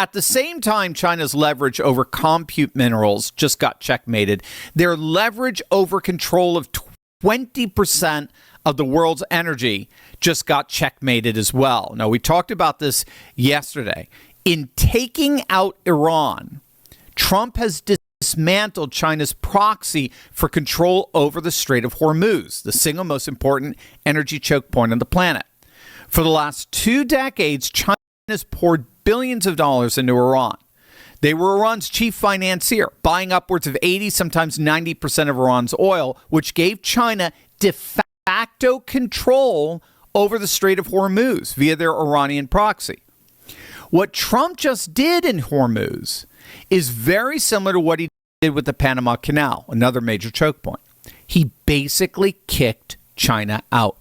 At the same time, China's leverage over compute minerals just got checkmated. Their leverage over control of 20% of the world's energy just got checkmated as well. Now, we talked about this yesterday. In taking out Iran, Trump has dismantled China's proxy for control over the Strait of Hormuz, the single most important energy choke point on the planet. For the last 2 decades, China has poured billions of dollars into Iran. They were Iran's chief financier, buying upwards of 80, sometimes 90% of Iran's oil, which gave China de facto control over the Strait of Hormuz via their Iranian proxy. What Trump just did in Hormuz is very similar to what he did with the Panama Canal, another major choke point. He basically kicked China out.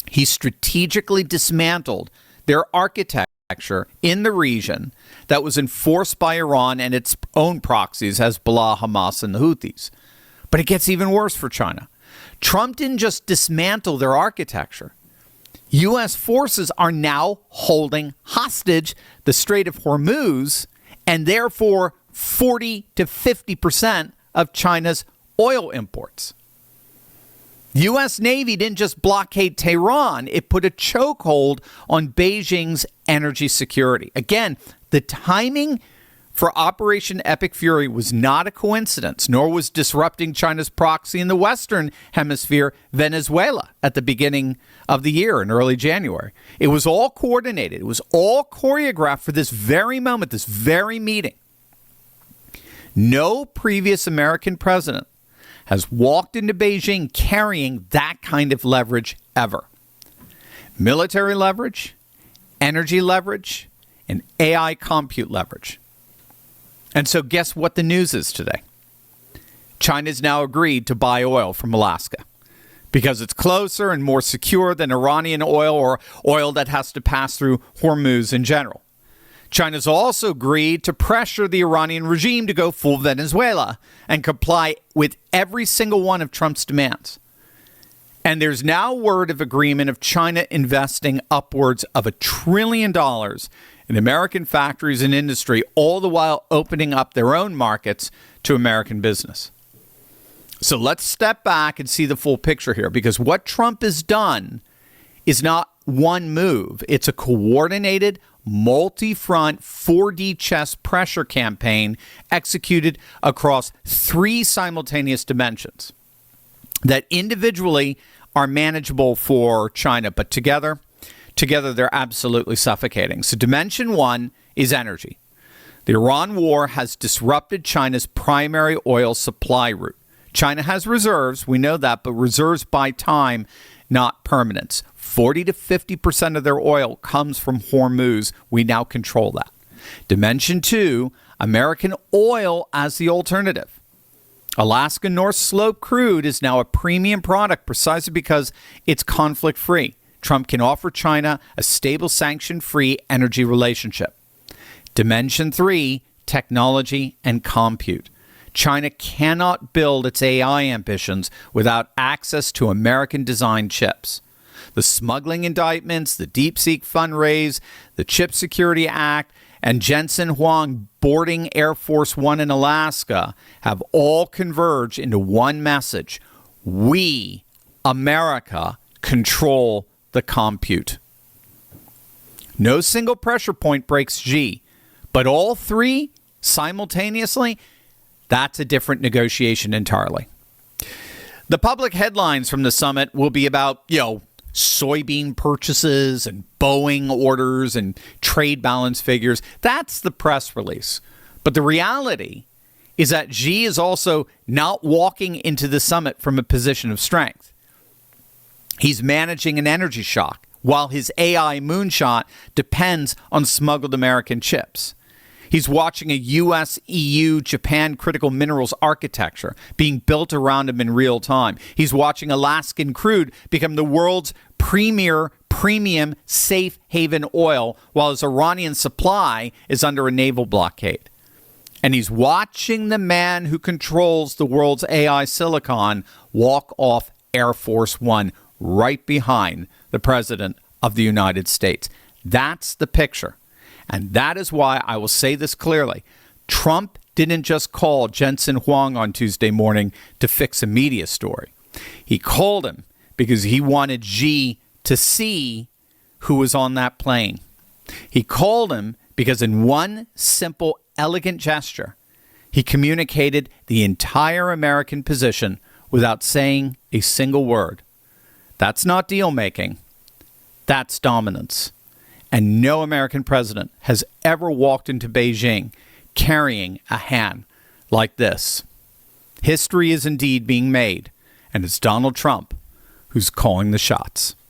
He strategically dismantled their architecture in the region that was enforced by Iran and its own proxies, Hezbollah, Hamas, and the Houthis. But it gets even worse for China. Trump didn't just dismantle their architecture. U.S. forces are now holding hostage the Strait of Hormuz and therefore 40 to 50% of China's oil imports. The U.S. Navy didn't just blockade Tehran, it put a chokehold on Beijing's energy security. Again, the timing for Operation Epic Fury was not a coincidence, nor was disrupting China's proxy in the Western Hemisphere, Venezuela, at the beginning of the year in early January. It was all coordinated. It was all choreographed for this very moment, this very meeting. No previous American president has walked into Beijing carrying that kind of leverage ever. Military leverage, energy leverage, and AI compute leverage. And so guess what the news is today? China's now agreed to buy oil from Alaska because it's closer and more secure than Iranian oil or oil that has to pass through Hormuz in general. China's also agreed to pressure the Iranian regime to go full Venezuela and comply with every single one of Trump's demands. And there's now word of agreement of China investing upwards of $1 trillion in American factories and industry, all the while opening up their own markets to American business. So let's step back and see the full picture here, because what Trump has done is not one move. It's a coordinated, multi-front 4D chess pressure campaign executed across 3 simultaneous dimensions that individually are manageable for China, but together they're absolutely suffocating. So dimension 1 is energy. The Iran war has disrupted China's primary oil supply route. China has reserves, we know that, but reserves by time, not permanence. 40 to 50% of their oil comes from Hormuz. We now control that. Dimension 2, American oil as the alternative. Alaska North Slope crude is now a premium product precisely because it's conflict-free. Trump can offer China a stable, sanction-free energy relationship. Dimension 3, technology and compute. China cannot build its AI ambitions without access to American-designed chips. The smuggling indictments, the DeepSeek fundraise, the Chip Security Act, and Jensen Huang boarding Air Force One in Alaska have all converged into one message. We, America, control the compute. No single pressure point breaks G, but all 3 simultaneously, that's a different negotiation entirely. The public headlines from the summit will be about, soybean purchases and Boeing orders and trade balance figures. That's the press release. But the reality is that Xi is also not walking into the summit from a position of strength. He's managing an energy shock, while his AI moonshot depends on smuggled American chips. He's watching a U.S., EU, Japan critical minerals architecture being built around him in real time. He's watching Alaskan crude become the world's premier premium safe haven oil, while his Iranian supply is under a naval blockade. And he's watching the man who controls the world's AI silicon walk off Air Force One right behind the President of the United States. That's the picture. And that is why I will say this clearly. Trump didn't just call Jensen Huang on Tuesday morning to fix a media story. He called him because he wanted Xi to see who was on that plane. He called him because in one simple, elegant gesture, he communicated the entire American position without saying a single word. That's not deal-making. That's dominance. And no American president has ever walked into Beijing carrying a hand like this. History is indeed being made, and it's Donald Trump who's calling the shots.